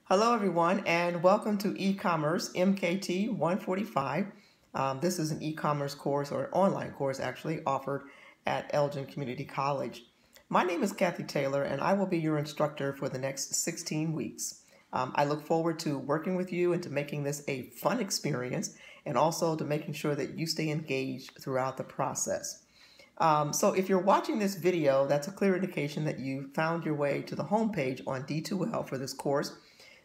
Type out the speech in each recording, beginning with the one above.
Hello, everyone, and welcome to e-commerce MKT 145. This is an e-commerce course or online course actually offered at Elgin Community College. My name is Kathy Taylor, and I will be your instructor for the next 16 weeks. I look forward to working with you and to making this a fun experience and also to making sure that you stay engaged throughout the process. So if you're watching this video, that's a clear indication that you found your way to the homepage on D2L for this course.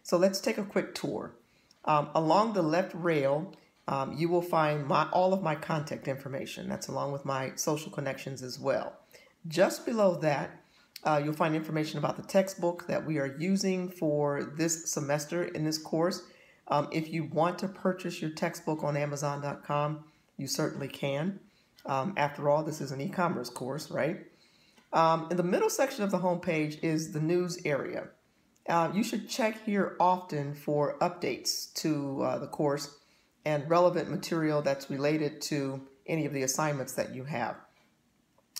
So let's take a quick tour. Along the left rail, you will find all of my contact information. That's along with my social connections as well. Just below that, you'll find information about the textbook that we are using for this semester in this course. If you want to purchase your textbook on Amazon.com, you certainly can. After all, this is an e-commerce course, right? In the middle section of the homepage is the news area. You should check here often for updates to the course and relevant material that's related to any of the assignments that you have.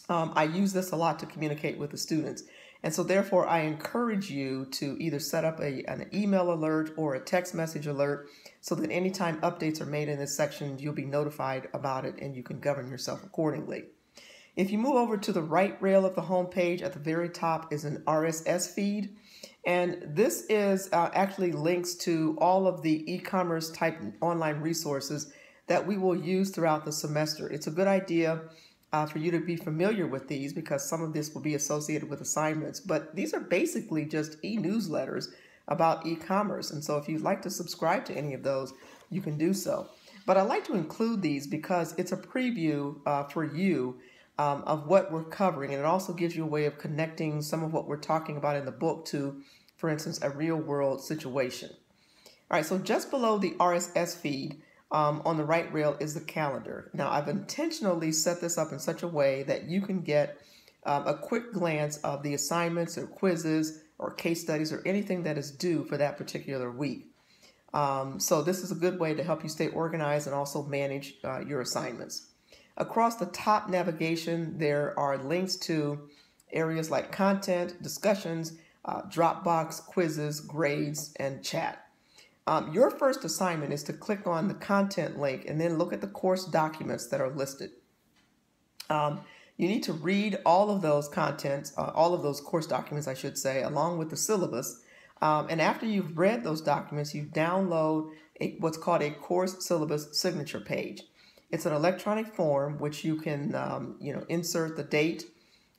I use this a lot to communicate with the students, and so therefore I encourage you to either set up an email alert or a text message alert so that anytime updates are made in this section, you'll be notified about it and you can govern yourself accordingly. If you move over to the right rail of the homepage, at the very top is an RSS feed. And this is actually links to all of the e-commerce type online resources that we will use throughout the semester. It's a good idea for you to be familiar with these because some of this will be associated with assignments. But these are basically just e-newsletters about e-commerce. And so if you'd like to subscribe to any of those, you can do so. But I like to include these because it's a preview for you of what we're covering, and it also gives you a way of connecting some of what we're talking about in the book to, for instance, a real-world situation. All right, so just below the RSS feed on the right rail is the calendar. Now, I've intentionally set this up in such a way that you can get a quick glance of the assignments or quizzes or case studies or anything that is due for that particular week. So this is a good way to help you stay organized and also manage your assignments. Across the top navigation, there are links to areas like content, discussions, Dropbox, quizzes, grades, and chat. Your first assignment is to click on the content link and then look at the course documents that are listed. You need to read all of those contents, all of those course documents, I should say, along with the syllabus. And after you've read those documents, you download what's called a course syllabus signature page. It's an electronic form which you can, insert the date.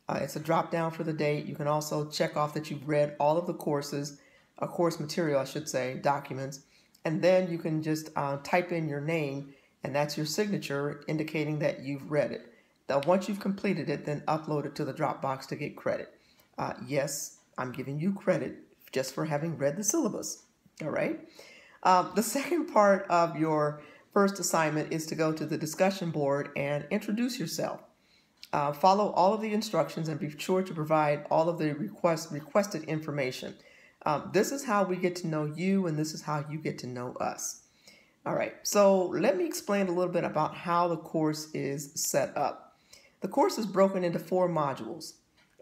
It's a drop down for the date. You can also check off that you've read all of the courses, course material, I should say, documents. And then you can just type in your name, and that's your signature indicating that you've read it. Now, once you've completed it, then upload it to the Dropbox to get credit. Yes, I'm giving you credit just for having read the syllabus. All right. The second part of your first assignment is to go to the discussion board and introduce yourself. Follow all of the instructions and be sure to provide all of the requested information. This is how we get to know you, and this is how you get to know us. All right, so let me explain a little bit about how the course is set up. The course is broken into 4 modules,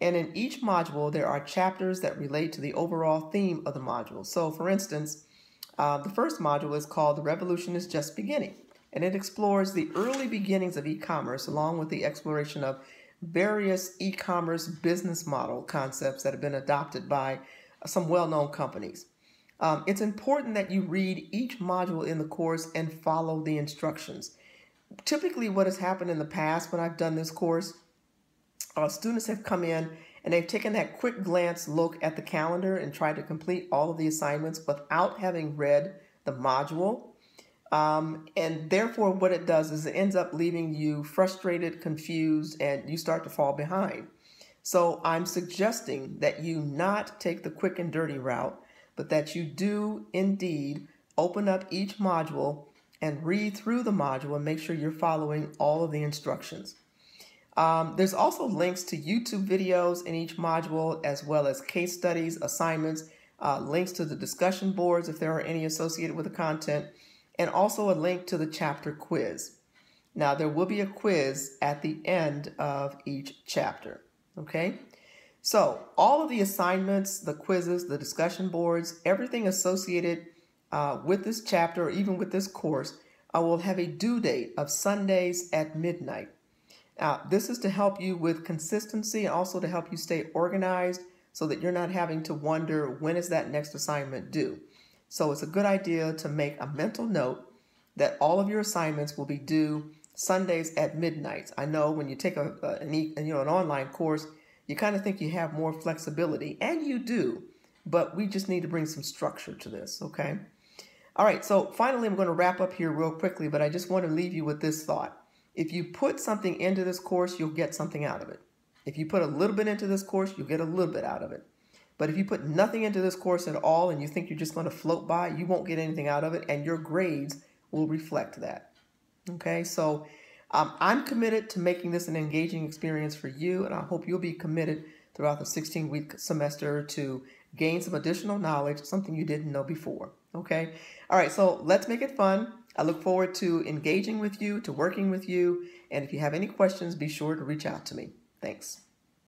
and in each module there are chapters that relate to the overall theme of the module. So for instance, the first module is called The Revolution is Just Beginning, and it explores the early beginnings of e-commerce along with the exploration of various e-commerce business model concepts that have been adopted by some well-known companies. It's important that you read each module in the course and follow the instructions. Typically what has happened in the past when I've done this course, students have come in and they've taken that quick glance look at the calendar and tried to complete all of the assignments without having read the module. And therefore what it does is it ends up leaving you frustrated, confused, and you start to fall behind. So I'm suggesting that you not take the quick and dirty route, but that you do indeed open up each module and read through the module and make sure you're following all of the instructions. There's also links to YouTube videos in each module, as well as case studies, assignments, links to the discussion boards if there are any associated with the content, and also a link to the chapter quiz. Now, there will be a quiz at the end of each chapter, okay? So all of the assignments, the quizzes, the discussion boards, everything associated with this chapter or even with this course will have a due date of Sundays at midnight. This is to help you with consistency and also to help you stay organized so that you're not having to wonder when is that next assignment due. So it's a good idea to make a mental note that all of your assignments will be due Sundays at midnight. I know when you take an online course, you kind of think you have more flexibility, and you do, but we just need to bring some structure to this, okay? All right, so finally I'm going to wrap up here real quickly, but I just want to leave you with this thought. If you put something into this course, you'll get something out of it. If you put a little bit into this course, you'll get a little bit out of it. But if you put nothing into this course at all and you think you're just going to float by, you won't get anything out of it, and your grades will reflect that. Okay, so I'm committed to making this an engaging experience for you, and I hope you'll be committed throughout the 16-week semester to gain some additional knowledge, something you didn't know before. Okay, all right, so let's make it fun. I look forward to engaging with you, to working with you, and if you have any questions, be sure to reach out to me. Thanks.